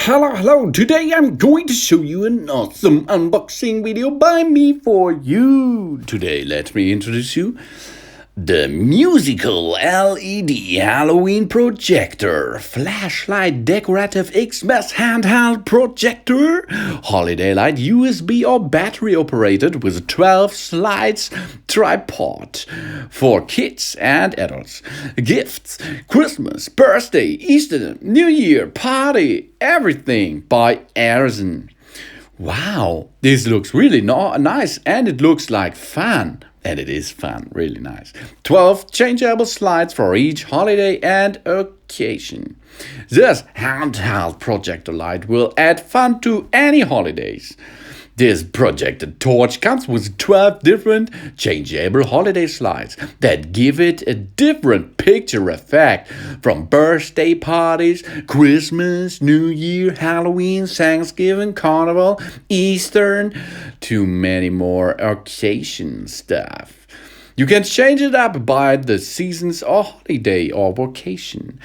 Hello. Today I'm going to show you an awesome unboxing video by me for you. Today, let me introduce you the musical LED Halloween projector flashlight decorative Xmas handheld projector holiday light USB or battery operated with 12 slides tripod for kids and adults. Gifts, Christmas, birthday, Easter, New Year, party, everything by Arison. Wow, this looks really nice and it looks like fun. And it is fun, really nice. 12 changeable slides for each holiday and occasion. This handheld projector light will add fun to any holidays. This projected torch comes with 12 different changeable holiday slides that give it a different picture effect from birthday parties, Christmas, New Year, Halloween, Thanksgiving, Carnival, Easter, to many more occasion stuff. You can change it up by the seasons or holiday or vacation.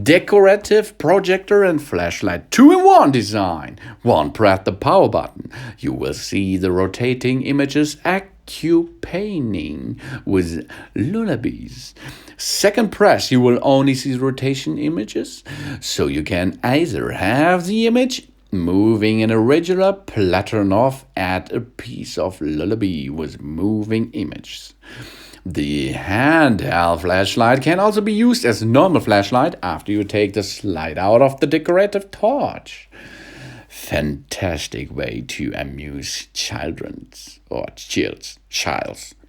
Decorative projector and flashlight 2-in-1 design. One press the power button. You will see the rotating images accompanying with lullabies. Second press, you will only see rotation images. So you can either have the image moving in a regular pattern or add a piece of lullaby with moving images. The handheld flashlight can also be used as a normal flashlight after you take the slide out of the decorative torch. Fantastic way to amuse children or childs.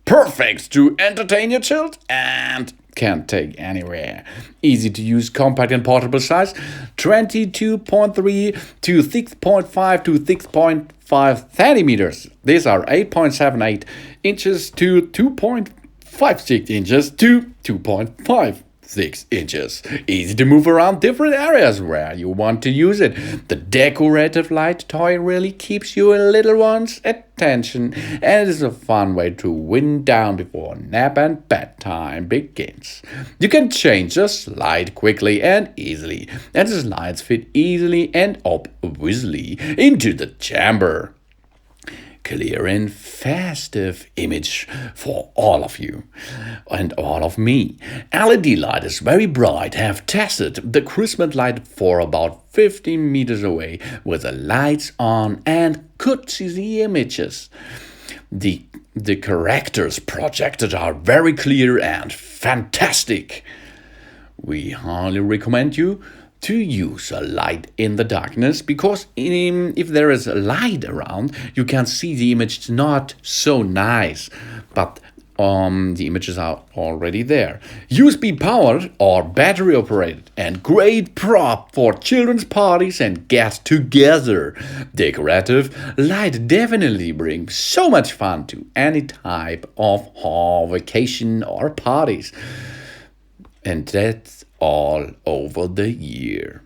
Perfect to entertain your child and can't take anywhere. Easy to use, compact and portable size, 22.3 to 6.5 to 6.5 centimeters. These are 8.78 inches to 2.56 inches to 2.56 inches. Easy to move around different areas where you want to use it. The decorative light toy really keeps your little one's attention, and it is a fun way to wind down before nap and bedtime begins. You can change the slide quickly and easily, and the slides fit easily and obviously into the chamber. Clear and festive image for all of you and all of me. LED light is very bright. Have tested the Christmas light for about 15 meters away with the lights on and could see the images. The characters projected are very clear and fantastic. We highly recommend you to use a light in the darkness, because if there is a light around, you can see the image not so nice, but the images are already there. USB powered or battery operated, and great prop for children's parties and get together. Decorative light definitely brings so much fun to any type of vacation or parties. And that's all over the year.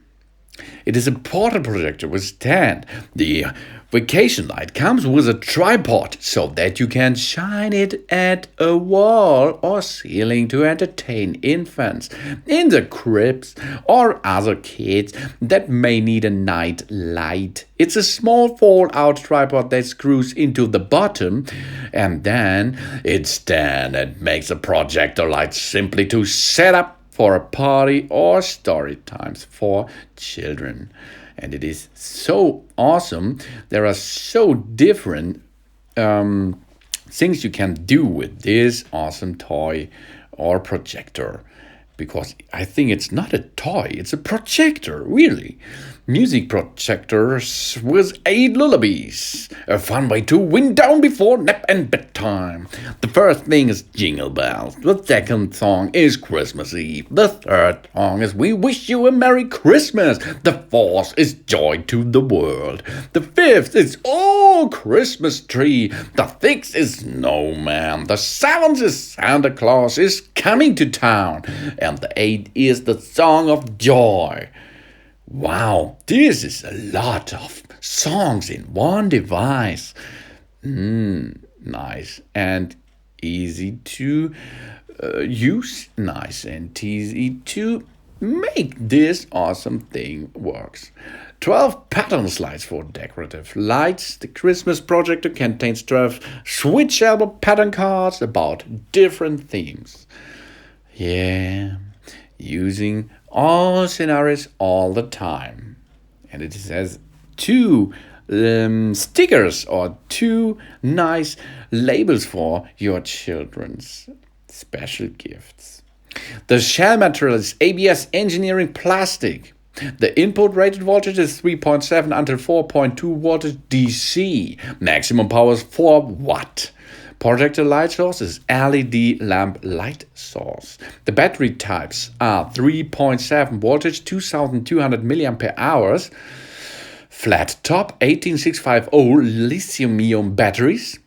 It is a portable projector with stand. The vacation light comes with a tripod so that you can shine it at a wall or ceiling to entertain infants in the cribs or other kids that may need a night light. It's a small fold-out tripod that screws into the bottom, and then it stands and makes a projector light simply to set up for a party or story times for children. And it is so awesome. There are so different things you can do with this awesome toy or projector, because I think it's not a toy, it's a projector, really. Music projectors with 8 lullabies. A fun way to wind down before nap and bedtime. The first thing is Jingle Bells. The second song is Christmas Eve. The third song is We Wish You a Merry Christmas. The fourth is Joy to the World. The fifth is Oh Christmas Tree. The sixth is Snowman. The seventh is Santa Claus is Coming to Town. And the eighth is the Song of Joy. Wow, this is a lot of songs in one device. Nice and easy to use. Nice and easy to make this awesome thing works. 12 pattern slides for decorative lights. The Christmas projector contains 12 switchable pattern cards about different themes. Yeah, using all scenarios all the time. And it has 2 stickers or 2 nice labels for your children's special gifts. The shell material is ABS engineering plastic. The input rated voltage is 3.7 until 4.2 voltage DC. Maximum power is 4 watt. Projector light source is LED lamp light source. The battery types are 3.7 voltage, 2200 milliampere hours. Flat top 18650 lithium-ion batteries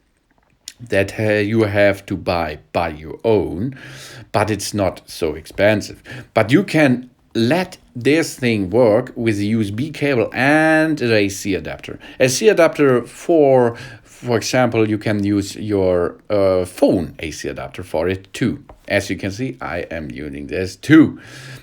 that you have to buy by your own, but it's not so expensive. But you can let this thing work with a USB cable and an AC adapter. AC adapter for example, you can use your phone AC adapter for it too. As you can see, I am using this too.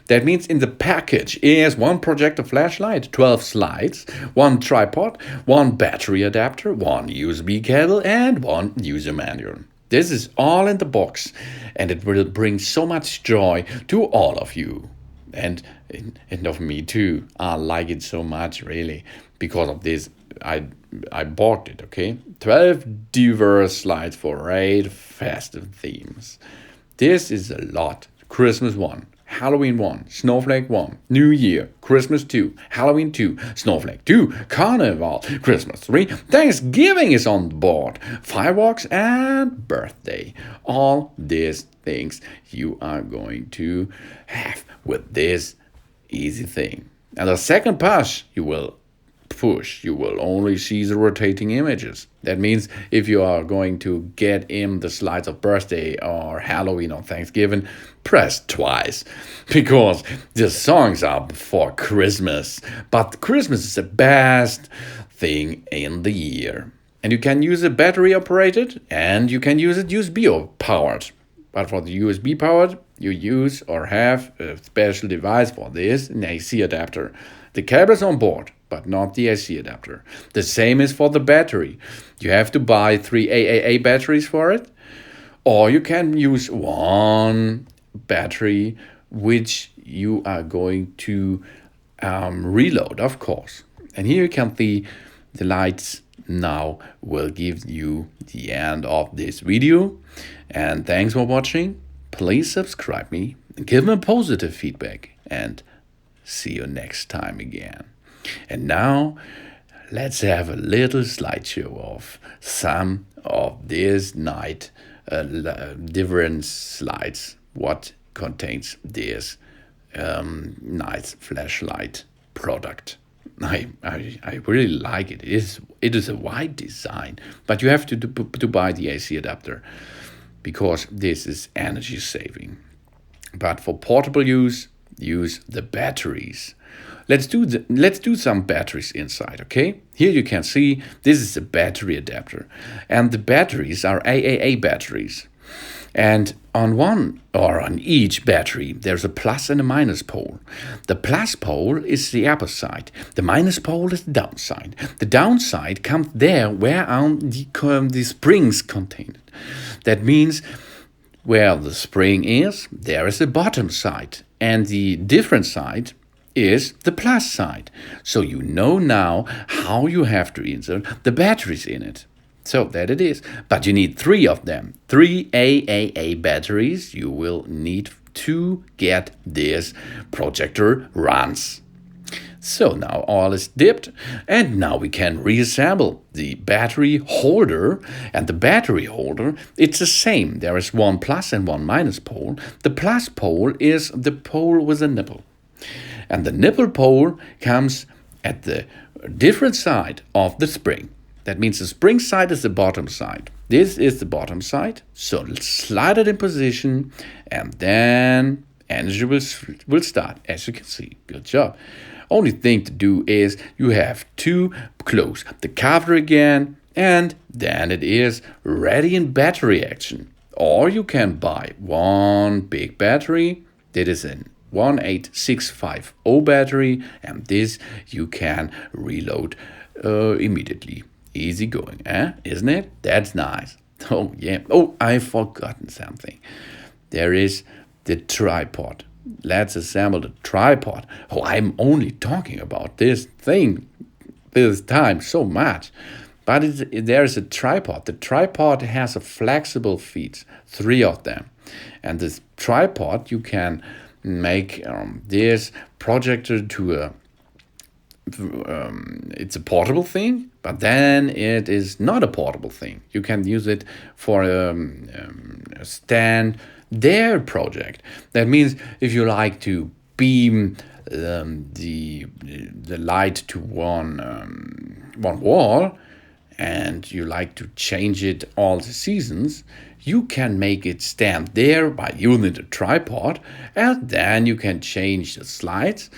That means in the package is 1 projector flashlight, 12 slides, 1 tripod, 1 battery adapter, 1 USB cable, and 1 user manual. This is all in the box, and it will bring so much joy to all of you. And of me too. I like it so much, really. Because of this, I bought it, okay? 12 diverse slides for 8 festive themes. This is a lot. Christmas 1, Halloween 1, Snowflake 1, New Year, Christmas 2, Halloween 2, Snowflake 2, Carnival, Christmas 3, Thanksgiving is on the board, fireworks and birthday. All these things you are going to have with this easy thing. And the second push you will only see the rotating images. That means if you are going to get in the slides of birthday or Halloween or Thanksgiving, press twice, because the songs are for Christmas. But Christmas is the best thing in the year. And you can use it battery operated, and you can use it USB powered. But for the USB powered, you use or have a special device for this, an AC adapter. The cable is on board, but not the AC adapter. The same is for the battery. You have to buy 3 AAA batteries for it, or you can use 1 battery which you are going to reload, of course. And here you can see the lights now will give you the end of this video. And thanks for watching. Please subscribe me, give me positive feedback, and see you next time again. And now let's have a little slideshow of some of these night different slides. What contains this nice flashlight product? I really like it. It is a wide design, but you have to buy the AC adapter because this is energy saving. But for portable use the batteries. Let's do some batteries inside, okay? Here you can see this is a battery adapter, and the batteries are AAA batteries. And on each battery there's a plus and a minus pole. The plus pole is the upper side. The minus pole is the downside. The downside comes there where the springs contained. That means where the spring is, there is the bottom side, and the different side is the plus side. So you know now how you have to insert the batteries in it. So that it is. But you need 3 of them. 3 AAA batteries you will need to get this projector runs. So now all is dipped, and now we can reassemble the battery holder. And the battery holder, it's the same. There is 1 plus and 1 minus pole. The plus pole is the pole with a nipple. And the nipple pole comes at the different side of the spring. That means the spring side is the bottom side. This is the bottom side. So let's slide it in position, and then energy will start, as you can see. Good job. Only thing to do is you have to close the cover again, and then it is ready in battery action. Or you can buy 1 big battery that is an 1865 battery, and this you can reload immediately. Easy going, isn't it? That's nice. Oh yeah. Oh, I've forgotten something. There is the tripod. Let's assemble the tripod. Oh, I'm only talking about this thing this time so much. But there's a tripod. The tripod has a flexible feet, 3 of them. And this tripod, you can make this projector to a it's a portable thing, but then it is not a portable thing. You can use it for a stand there project. That means if you like to beam the light to one wall, and you like to change it all the seasons, you can make it stand there by using the tripod, and then you can change the slides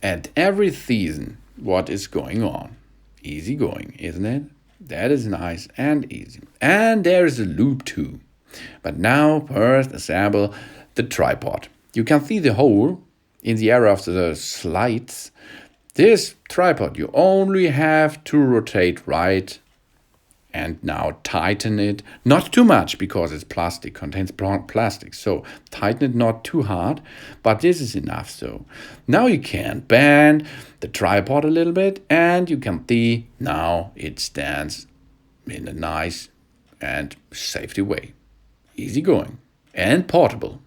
at every season what is going on. Easy going, isn't it? That is nice and easy. And there is a loop too. But now first assemble the tripod. You can see the hole in the area of the slides. This tripod you only have to rotate right and now tighten it. Not too much because it's plastic, contains plastic. So tighten it not too hard, but this is enough. So now you can bend the tripod a little bit, and you can see now it stands in a nice and safety way. Easy going and portable.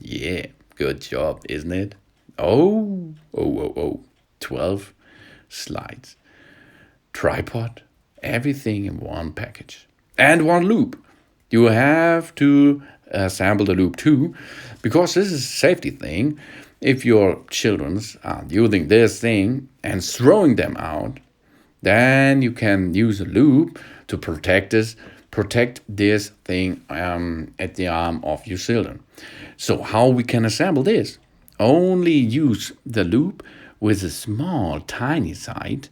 Yeah, good job, isn't it? Oh, 12 slides. Tripod. Everything in one package. And one loop. You have to assemble the loop too, because this is a safety thing. If your children are using this thing and throwing them out, then you can use a loop to protect this thing at the arm of your children. So how we can assemble this? Only use the loop with a small, tiny side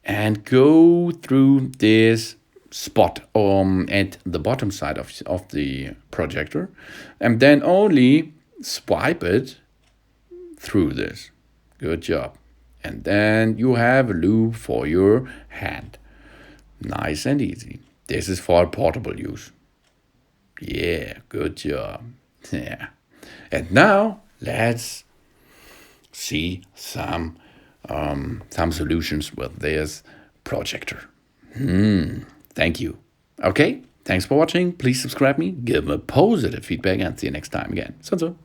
and go through this spot at the bottom side of the projector, and then only swipe it through this. Good job. And then you have a loop for your hand. Nice and easy. This is for portable use. Yeah, good job. Yeah. And now let's see some solutions with this projector. Thank you. Okay, thanks for watching. Please subscribe me, give me positive feedback, and see you next time again. So.